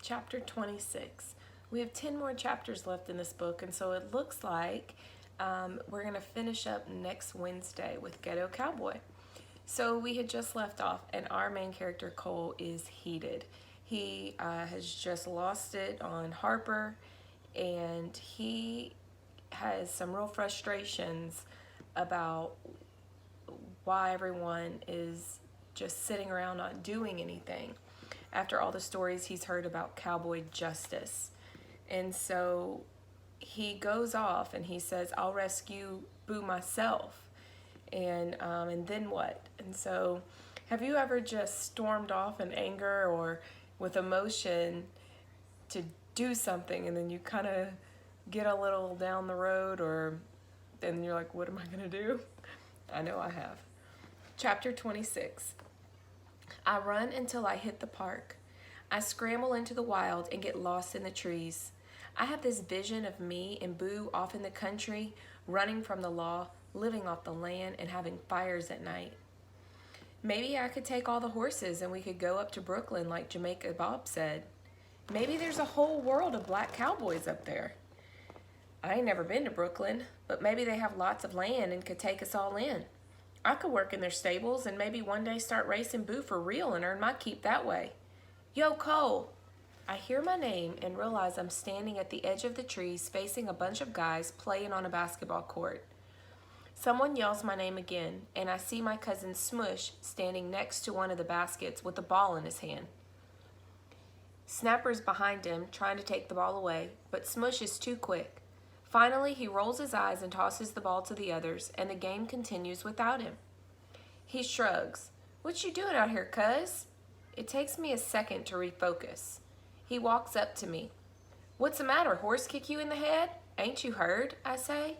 chapter 26. We have 10 more chapters left in this book, and so it looks like we're going to finish up next Wednesday with Ghetto Cowboy. So we had just left off, and our main character, Cole, is heated. He has just lost it on Harper, and he has some real frustrations about why everyone is just sitting around not doing anything after all the stories he's heard about cowboy justice. And so he goes off and he says, I'll rescue Boo myself. And then what? And so have you ever just stormed off in anger or with emotion to do something, and then you kind of get a little down the road, or then you're like, what am I going to do? I know I have. Chapter 26. I run until I hit the park. I scramble into the wild and get lost in the trees. I have this vision of me and Boo off in the country, running from the law, living off the land, and having fires at night. Maybe I could take all the horses and we could go up to Brooklyn like Jamaica Bob said. Maybe there's a whole world of black cowboys up there. I ain't never been to Brooklyn, but maybe they have lots of land and could take us all in. I could work in their stables and maybe one day start racing Boo for real and earn my keep that way. Yo, Cole! I hear my name and realize I'm standing at the edge of the trees facing a bunch of guys playing on a basketball court. Someone yells my name again, and I see my cousin Smush standing next to one of the baskets with a ball in his hand. Snapper's behind him, trying to take the ball away, but Smush is too quick. Finally, he rolls his eyes and tosses the ball to the others, and the game continues without him. He shrugs. What you doing out here, cuz? It takes me a second to refocus. He walks up to me. What's the matter, horse kick you in the head? Ain't you heard? I say.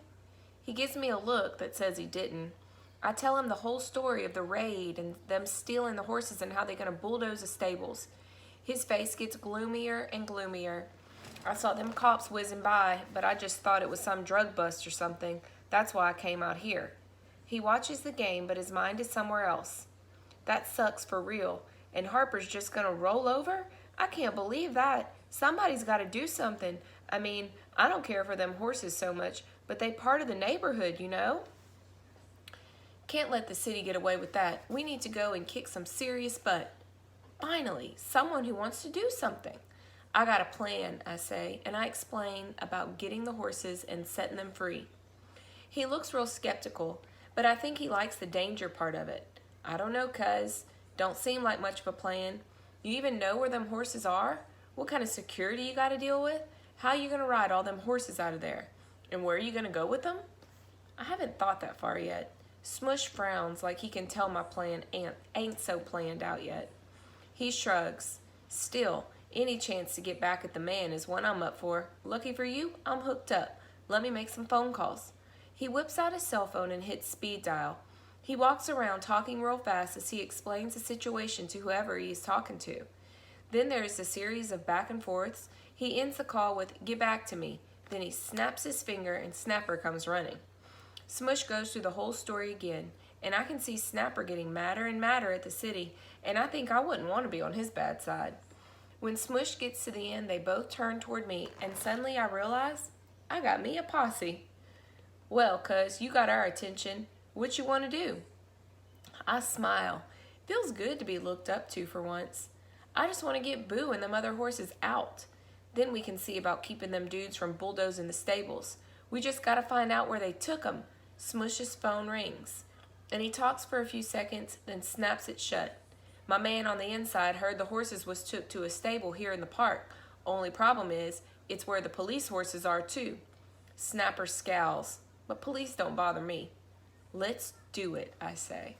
He gives me a look that says he didn't. I tell him the whole story of the raid and them stealing the horses and how they're going to bulldoze the stables. His face gets gloomier and gloomier. I saw them cops whizzing by, but I just thought it was some drug bust or something. That's why I came out here. He watches the game, but his mind is somewhere else. That sucks for real. And Harper's just going to roll over? I can't believe that. Somebody's got to do something. I mean, I don't care for them horses so much, but they part of the neighborhood, you know? Can't let the city get away with that. We need to go and kick some serious butt. Finally, someone who wants to do something. I got a plan, I say, and I explain about getting the horses and setting them free. He looks real skeptical, but I think he likes the danger part of it. I don't know, cuz. Don't seem like much of a plan. You even know where them horses are? What kind of security you got to deal with? How you going to ride all them horses out of there? And where are you going to go with them? I haven't thought that far yet. Smush frowns like he can tell my plan ain't so planned out yet. He shrugs. Still, any chance to get back at the man is one I'm up for. Lucky for you, I'm hooked up. Let me make some phone calls. He whips out his cell phone and hits speed dial. He walks around talking real fast as he explains the situation to whoever he is talking to. Then there is a series of back and forths. He ends the call with, "Get back to me." Then he snaps his finger and Snapper comes running. Smush goes through the whole story again, and I can see Snapper getting madder and madder at the city, and I think I wouldn't want to be on his bad side. When Smush gets to the end, they both turn toward me, and suddenly I realize I got me a posse. Well, cuz, you got our attention. What you want to do? I smile. Feels good to be looked up to for once. I just want to get Boo and them other horses out. Then we can see about keeping them dudes from bulldozing the stables. We just got to find out where they took them. Smush's phone rings, and he talks for a few seconds, then snaps it shut. My man on the inside heard the horses was took to a stable here in the park. Only problem is, it's where the police horses are too. Snapper scowls, but police don't bother me. Let's do it, I say.